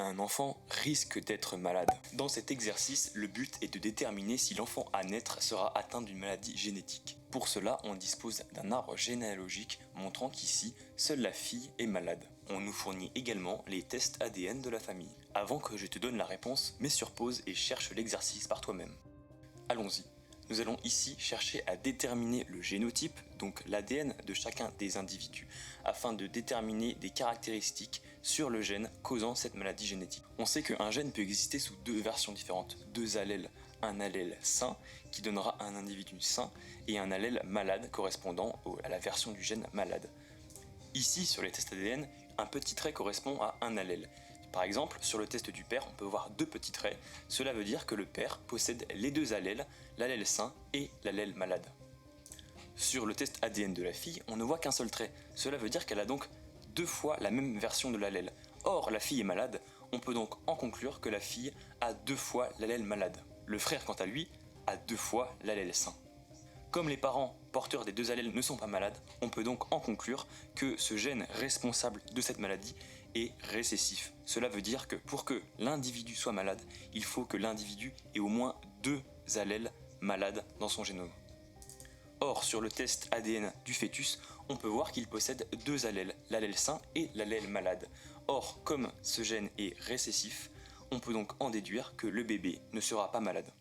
un enfant risque d'être malade. Dans cet exercice, le but est de déterminer si l'enfant à naître sera atteint d'une maladie génétique. Pour cela, on dispose d'un arbre généalogique montrant qu'ici, seule la fille est malade. On nous fournit également les tests ADN de la famille. Avant que je te donne la réponse, mets sur pause et cherche l'exercice par toi-même. Allons-y. Nous allons ici chercher à déterminer le génotype, donc l'ADN de chacun des individus, afin de déterminer des caractéristiques sur le gène causant cette maladie génétique. On sait qu'un gène peut exister sous deux versions différentes, deux allèles, un allèle sain qui donnera un individu sain et un allèle malade correspondant à la version du gène malade. Ici, sur les tests ADN, un petit trait correspond à un allèle. Par exemple, sur le test du père, on peut voir deux petits traits. Cela veut dire que le père possède les deux allèles, l'allèle sain et l'allèle malade. Sur le test ADN de la fille, on ne voit qu'un seul trait. Cela veut dire qu'elle a donc deux fois la même version de l'allèle. Or, la fille est malade, on peut donc en conclure que la fille a deux fois l'allèle malade. Le frère, quant à lui, a deux fois l'allèle sain. Comme les parents porteurs des deux allèles ne sont pas malades, on peut donc en conclure que ce gène responsable de cette maladie est récessif. Cela veut dire que pour que l'individu soit malade, il faut que l'individu ait au moins deux allèles malades dans son génome. Or, sur le test ADN du fœtus, on peut voir qu'il possède deux allèles, l'allèle sain et l'allèle malade. Or, comme ce gène est récessif, on peut donc en déduire que le bébé ne sera pas malade.